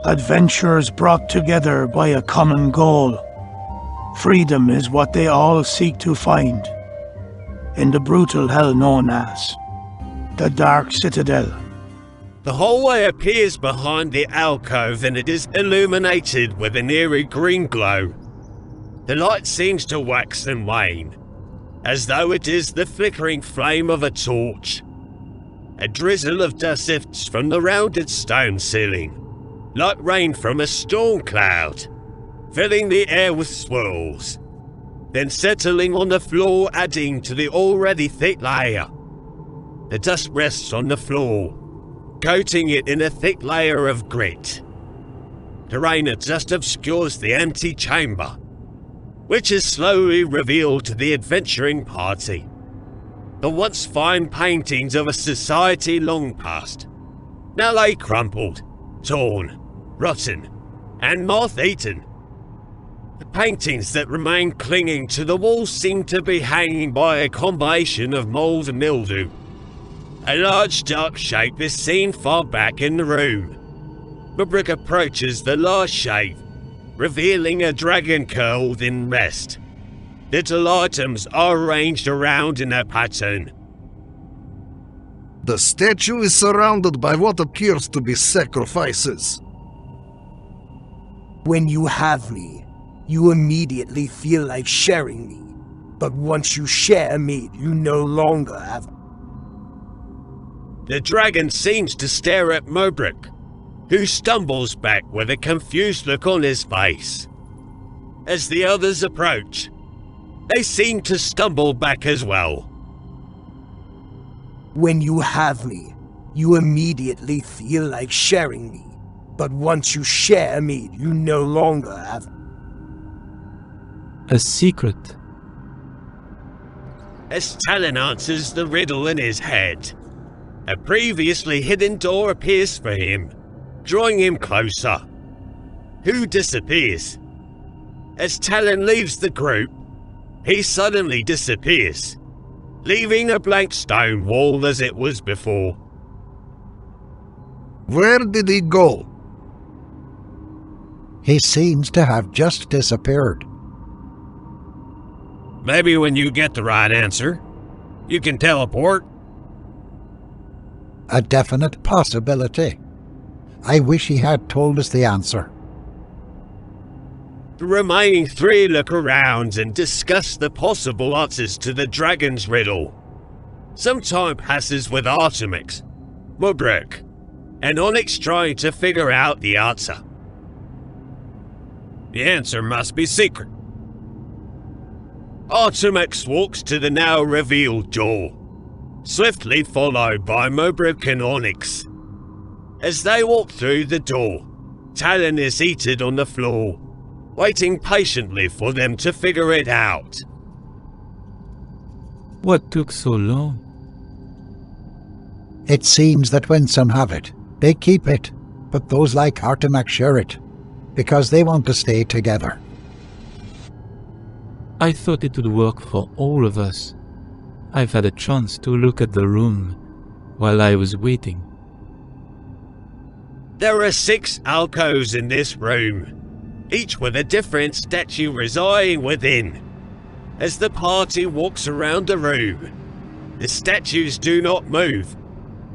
Adventurers brought together by a common goal. Freedom is what they all seek to find in the brutal hell known as the Dark Citadel. The hallway appears behind the alcove and it is illuminated with an eerie green glow. The light seems to wax and wane, as though it is the flickering flame of a torch. A drizzle of dust sifts from the rounded stone ceiling, like rain from a storm cloud, filling the air with swirls, then settling on the floor, adding to the already thick layer. The dust rests on the floor, coating it in a thick layer of grit. The rain just obscures the empty chamber, which is slowly revealed to the adventuring party. The once fine paintings of a society long past now lay crumpled, torn, rotten, and moth-eaten. The paintings that remain clinging to the walls seem to be hanging by a combination of mould and mildew. A large dark shape is seen far back in the room. Mubrick approaches the large shape, revealing a dragon curled in rest. Little items are arranged around in a pattern. The statue is surrounded by what appears to be sacrifices. When you have me, you immediately feel like sharing me. But once you share me, you no longer have. The dragon seems to stare at Mubrick, who stumbles back with a confused look on his face. As the others approach, they seem to stumble back as well. When you have me, you immediately feel like sharing me. But once you share me, you no longer have. A secret. As Talon answers the riddle in his head, a previously hidden door appears for him, drawing him closer. Who disappears? As Talon leaves the group, he suddenly disappears, leaving a blank stone wall as it was before. Where did he go? He seems to have just disappeared. Maybe when you get the right answer, you can teleport. A definite possibility. I wish he had told us the answer. The remaining three look around and discuss the possible answers to the dragon's riddle. Some time passes with Artemix, Mubrick, and Onyx trying to figure out the answer. The answer must be secret. Artemix walks to the now revealed door, swiftly followed by Mubrick and Onyx. As they walk through the door, Talon is seated on the floor, waiting patiently for them to figure it out. What took so long? It seems that when some have it, they keep it, but those like Artemak share it, because they want to stay together. I thought it would work for all of us. I've had a chance to look at the room while I was waiting. There are 6 alcoves in this room, each with a different statue residing within. As the party walks around the room, the statues do not move,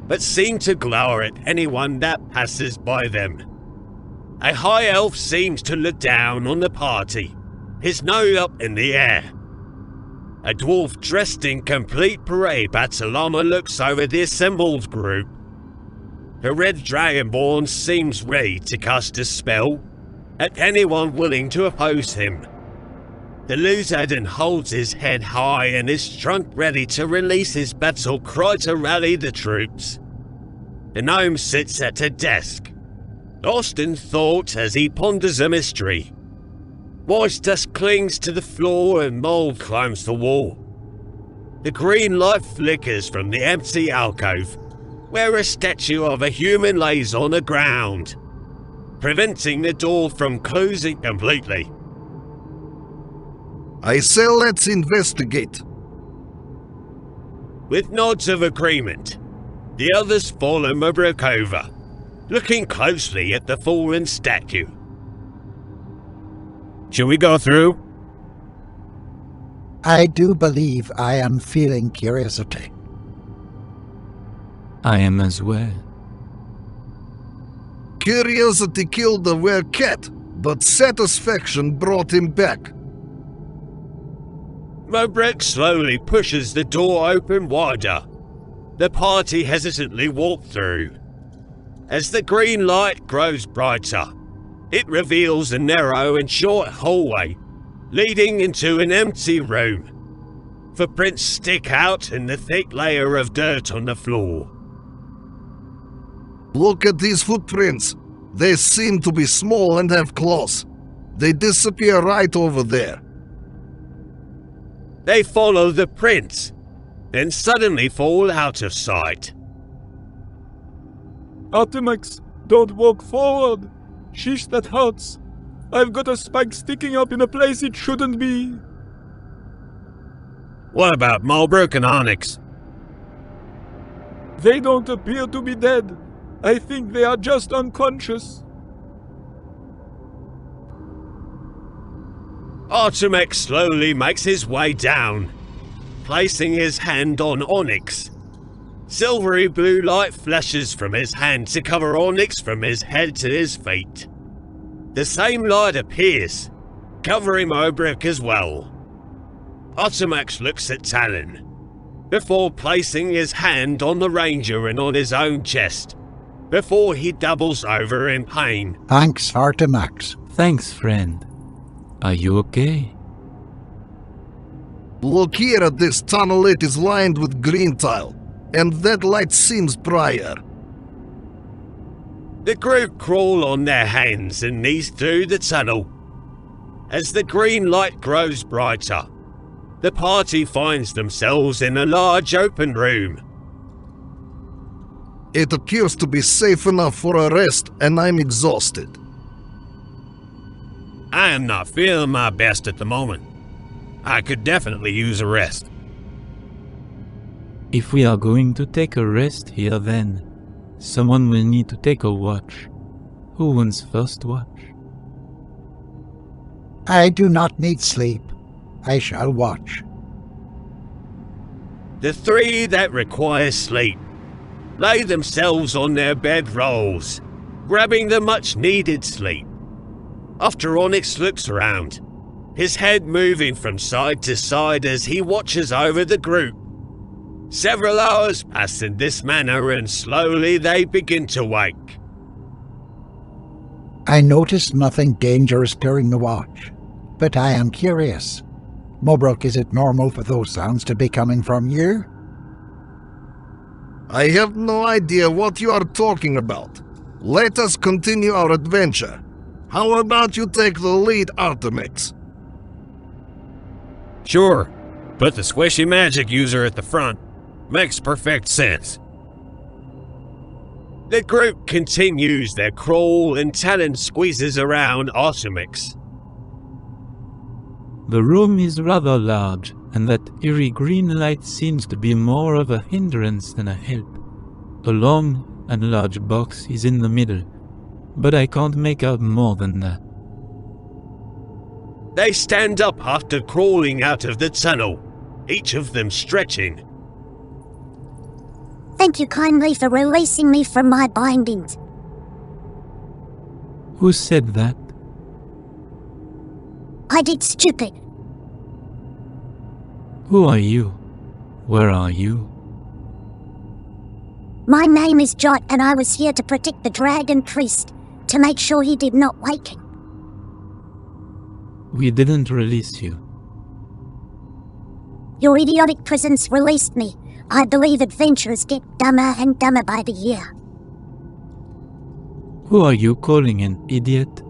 but seem to glower at anyone that passes by them. A high elf seems to look down on the party, his nose up in the air. A dwarf dressed in complete parade Batalama looks over the assembled group. The red dragonborn seems ready to cast a spell at anyone willing to oppose him. The Luzadin holds his head high and is trunk ready to release his battle cry to rally the troops. The gnome sits at a desk, lost in thought as he ponders a mystery. White dust clings to the floor and mold climbs the wall. The green light flickers from the empty alcove, where a statue of a human lays on the ground, preventing the door from closing completely. I say let's investigate. With nods of agreement, the others follow Mubrick over, looking closely at the fallen statue. Shall we go through? I do believe I am feeling curiosity. I am as well. Curiosity killed the were-cat, but satisfaction brought him back. Mobrek slowly pushes the door open wider. The party hesitantly walk through. As the green light grows brighter, it reveals a narrow and short hallway leading into an empty room. Footprints stick out in the thick layer of dirt on the floor. Look at these footprints. They seem to be small and have claws. They disappear right over there. They follow the prints, then suddenly fall out of sight. Artemis, don't walk forward. Sheesh, that hurts. I've got a spike sticking up in a place it shouldn't be. What about Malbrook and Onyx? They don't appear to be dead. I think they are just unconscious. Artemis slowly makes his way down, placing his hand on Onyx. Silvery blue light flashes from his hand to cover Onyx from his head to his feet. The same light appears, covering Mobrek as well. Artemis looks at Talon, before placing his hand on the Ranger and on his own chest, before he doubles over in pain. Thanks, Artemis. Thanks, friend. Are you okay? Look here at this tunnel, it is lined with green tile, and that light seems prior. The group crawl on their hands and knees through the tunnel. As the green light grows brighter, the party finds themselves in a large open room. It appears to be safe enough for a rest, and I'm exhausted. I am not feeling my best at the moment. I could definitely use a rest. If we are going to take a rest here, then someone will need to take a watch. Who wants first watch? I do not need sleep. I shall watch. The three that require sleep lay themselves on their bed rolls, grabbing the much-needed sleep. After Onyx looks around, his head moving from side to side as he watches over the group. Several hours pass in this manner and slowly they begin to wake. I noticed nothing dangerous during the watch, but I am curious. Mobrok, is it normal for those sounds to be coming from you? I have no idea what you are talking about. Let us continue our adventure. How about you take the lead, Artemis? Sure, put the squishy magic user at the front. Makes perfect sense. The group continues their crawl and Talon squeezes around Artemis. The room is rather large, and that eerie green light seems to be more of a hindrance than a help. A long and large box is in the middle, but I can't make out more than that. They stand up after crawling out of the tunnel, each of them stretching. Thank you kindly for releasing me from my bindings. Who said that? I did, stupid. Who are you? Where are you? My name is Jot, and I was here to protect the dragon priest, to make sure he did not waken. We didn't release you. Your idiotic presence released me. I believe adventurers get dumber and dumber by the year. Who are you calling an idiot?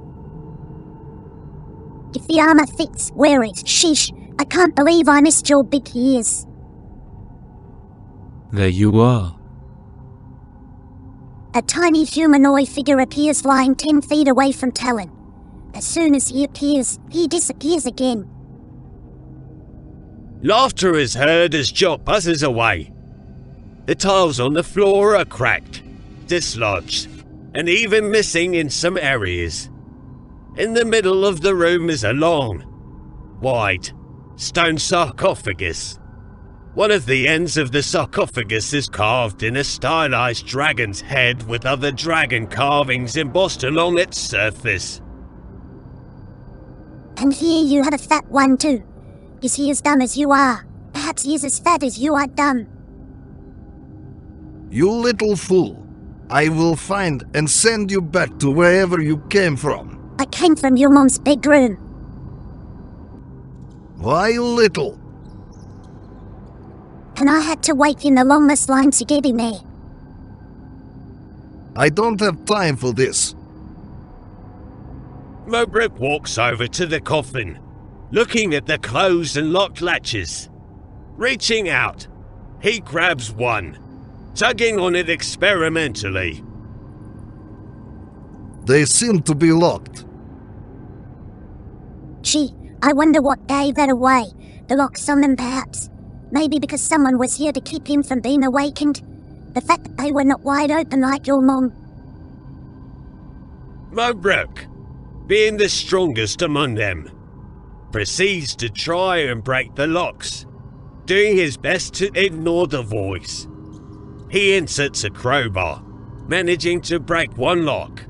If the armor fits, wear it. Sheesh, I can't believe I missed your big ears. There you are. A tiny humanoid figure appears flying 10 feet away from Talon. As soon as he appears, he disappears again. Laughter is heard as Jot buzzes away. The tiles on the floor are cracked, dislodged, and even missing in some areas. In the middle of the room is a long, wide, stone sarcophagus. One of the ends of the sarcophagus is carved in a stylized dragon's head with other dragon carvings embossed along its surface. And here you have a fat one too. Is he as dumb as you are? Perhaps he is as fat as you are dumb. You little fool. I will find and send you back to wherever you came from. I came from your mom's bedroom. Why little? And I had to wait in the longest line to get in there. I don't have time for this. Mobrick walks over to the coffin, looking at the closed and locked latches. Reaching out, he grabs one, tugging on it experimentally. They seem to be locked. Gee, I wonder what gave that away. The locks on them, perhaps. Maybe because someone was here to keep him from being awakened. The fact that they were not wide open like your mom. Mobrick, being the strongest among them, proceeds to try and break the locks, doing his best to ignore the voice. He inserts a crowbar, managing to break one lock,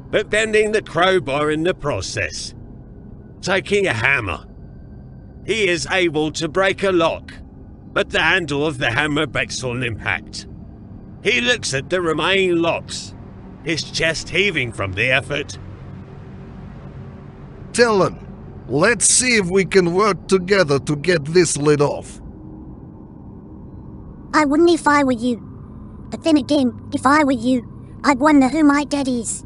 but bending the crowbar in the process. Taking a hammer, he is able to break a lock, but the handle of the hammer breaks on impact. He looks at the remaining locks, his chest heaving from the effort. Tell him. Let's see if we can work together to get this lid off. I wouldn't if I were you. But then again, if I were you, I'd wonder who my dad is.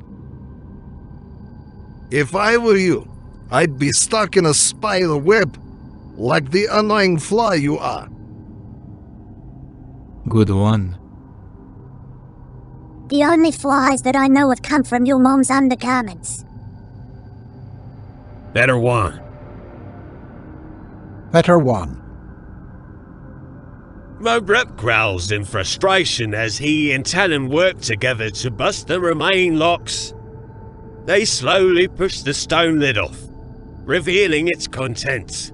If I were you, I'd be stuck in a spider web, like the annoying fly you are. Good one. The only flies that I know of come from your mom's undergarments. Better one. Better one. Mobrick growls in frustration as he and Talon work together to bust the remaining locks. They slowly push the stone lid off, revealing its contents.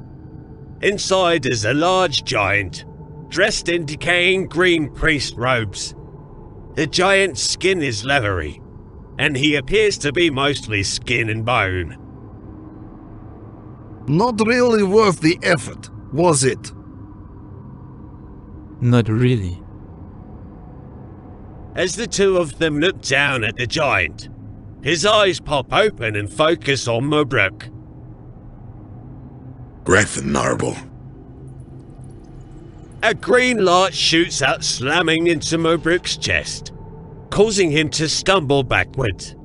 Inside is a large giant, dressed in decaying green priest robes. The giant's skin is leathery, and he appears to be mostly skin and bone. Not really worth the effort, was it? Not really. As the two of them look down at the giant, his eyes pop open and focus on Mobrick. Grafenarble. A green light shoots out, slamming into Mobrick's chest, causing him to stumble backwards.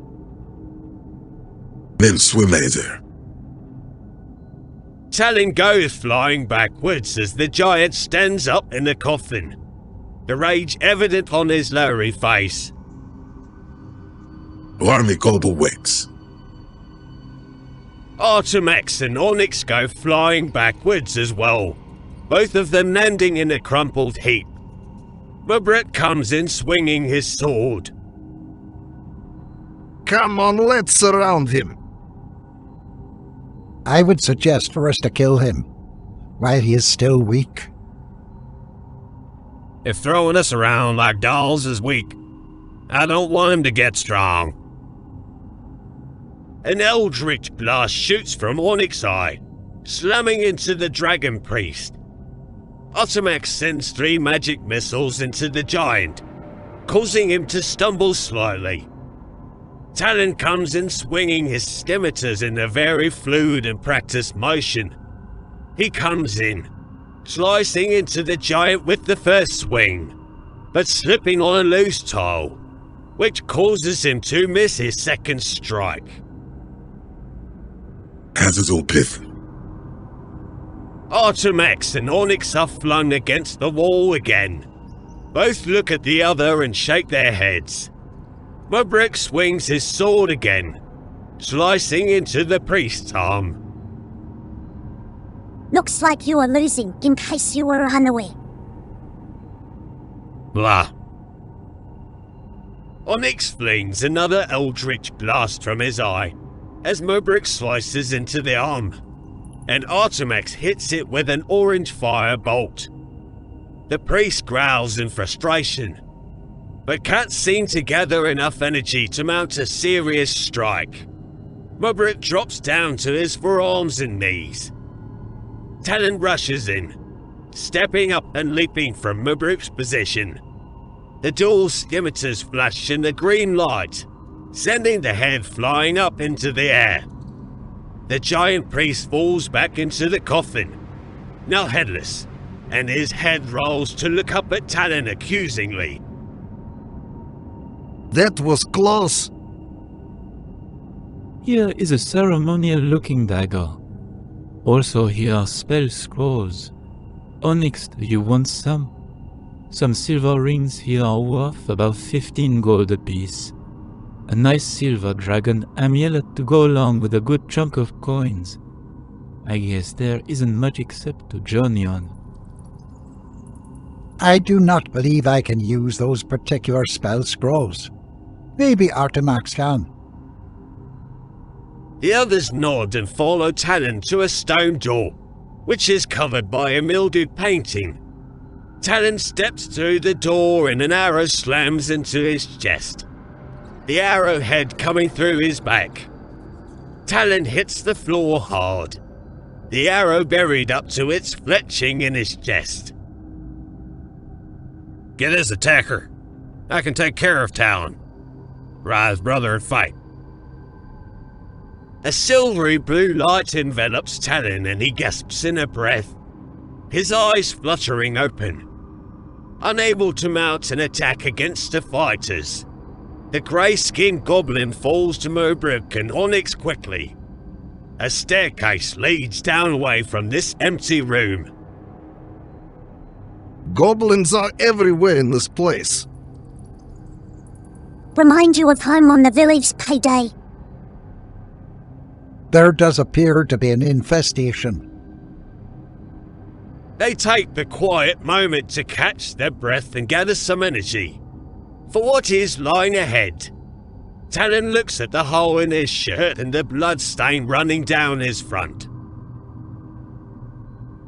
Men Swimazer. Talon goes flying backwards as the giant stands up in the coffin, the rage evident on his leery face. Warmy Wicks. Artemex and Onyx go flying backwards as well, both of them landing in a crumpled heap. Mobrick comes in swinging his sword. Come on, let's surround him. I would suggest for us to kill him, while he is still weak. If throwing us around like dolls is weak, I don't want him to get strong. An eldritch blast shoots from Onyx's eye, slamming into the dragon priest. Artemex sends 3 magic missiles into the giant, causing him to stumble slightly. Talon comes in swinging his scimitars in a very fluid and practiced motion. He comes in, slicing into the giant with the first swing, but slipping on a loose tile, which causes him to miss his second strike. Azazulpith. Artemex and Onyx are flung against the wall again. Both look at the other and shake their heads. Mobrick swings his sword again, slicing into the priest's arm. Looks like you are losing, in case you were unaware. Blah. Onyx flings another eldritch blast from his eye as Mubrick slices into the arm, and Artemex hits it with an orange fire bolt. The priest growls in frustration, but can't seem to gather enough energy to mount a serious strike. Mubrick drops down to his forearms and knees. Talon rushes in, stepping up and leaping from Mubrick's position. The dual scimitars flash in the green light, sending the head flying up into the air. The giant priest falls back into the coffin, now headless, and his head rolls to look up at Talon accusingly. That was close. Here is a ceremonial-looking dagger. Also here are spell scrolls. Onyx, do you want some? Some silver rings here are worth about 15 gold apiece. A nice silver dragon amulet to go along with a good chunk of coins. I guess there isn't much except to journey on. I do not believe I can use those particular spell scrolls. Maybe Artemex can. The others nod and follow Talon to a stone door, which is covered by a mildewed painting. Talon steps through the door and an arrow slams into his chest, the arrowhead coming through his back. Talon hits the floor hard, the arrow buried up to its fletching in his chest. Get his attacker. I can take care of Talon. Rise, brother, and fight. A silvery blue light envelops Talon and he gasps in a breath, his eyes fluttering open. Unable to mount an attack against the fighters, the grey-skinned goblin falls to Mubrick and Onyx quickly. A staircase leads down away from this empty room. Goblins are everywhere in this place. Remind you of home on the village payday. There does appear to be an infestation. They take the quiet moment to catch their breath and gather some energy for what is lying ahead. Talon looks at the hole in his shirt and the blood stain running down his front.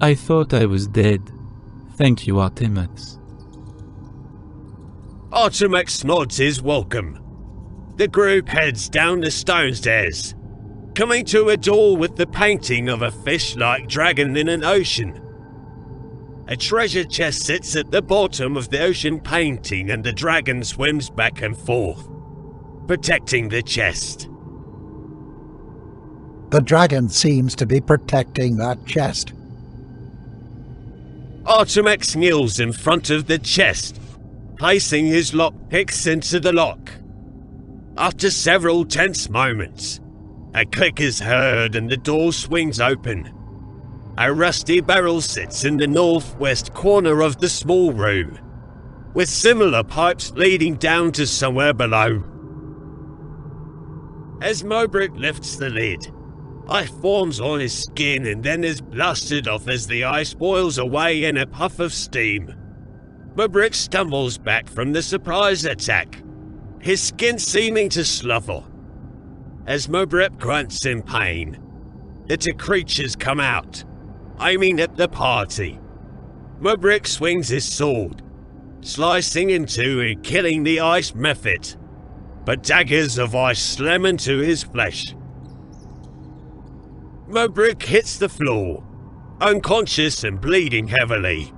I thought I was dead. Thank you, Artemex. Artemex nods his welcome. The group heads down the stone stairs, coming to a door with the painting of a fish-like dragon in an ocean. A treasure chest sits at the bottom of the ocean painting and the dragon swims back and forth, protecting the chest. The dragon seems to be protecting that chest. Artemex kneels in front of the chest, placing his lockpicks into the lock. After several tense moments, a click is heard and the door swings open. A rusty barrel sits in the northwest corner of the small room, with similar pipes leading down to somewhere below. As Mubrick lifts the lid, ice forms on his skin and then is blasted off as the ice boils away in a puff of steam. Mubrick stumbles back from the surprise attack, his skin seeming to slough. As Mubrick grunts in pain, the two creatures come out, aiming at the party. Mubrick swings his sword, slicing into and killing the ice mephit, but daggers of ice slam into his flesh. Mubrick hits the floor, unconscious and bleeding heavily.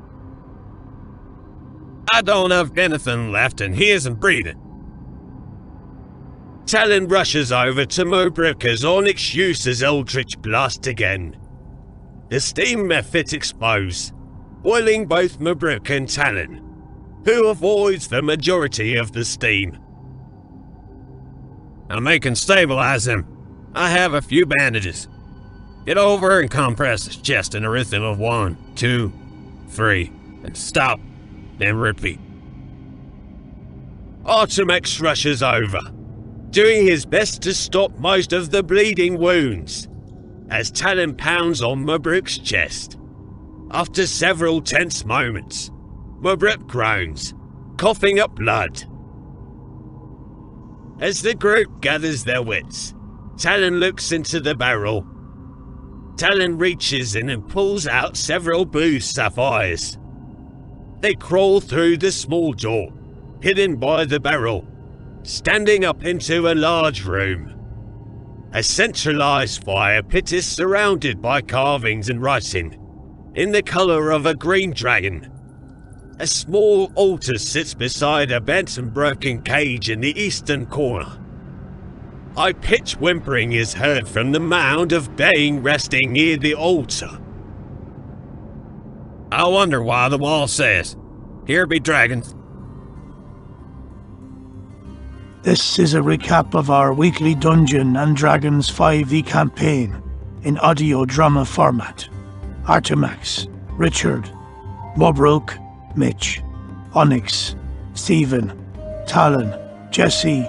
I don't have anything left and he isn't breathing. Talon rushes over to Mubrick as Onyx uses Eldritch Blast again. The steam mephit explodes, boiling both Mubrick and Talon, who avoids the majority of the steam. I can stabilize him. I have a few bandages. Get over and compress his chest in a rhythm of 1, 2, 3, and stop, then repeat. Artemex rushes over, doing his best to stop most of the bleeding wounds, as Talon pounds on Mubrick's chest. After several tense moments, Mubrick groans, coughing up blood. As the group gathers their wits, Talon looks into the barrel. Talon reaches in and pulls out several blue sapphires. They crawl through the small door, hidden by the barrel, standing up into a large room. A centralized fire pit is surrounded by carvings and writing, in the color of a green dragon. A small altar sits beside a bent and broken cage in the eastern corner. High-pitched whimpering is heard from the mound of baying resting near the altar. I wonder why the wall says, "Here be dragons." This is a recap of our weekly Dungeon and Dragons 5e campaign in audio drama format. Artemax, Richard, Mobruk, Mitch, Onyx, Stephen, Talon, Jesse.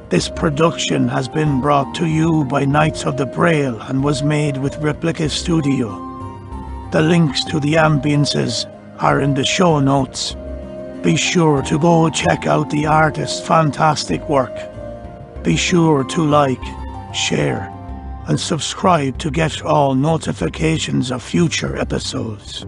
This production has been brought to you by Knights of the Braille and was made with Replica Studio. The links to the ambiences are in the show notes. Be sure to go check out the artist's fantastic work. Be sure to like, share, and subscribe to get all notifications of future episodes.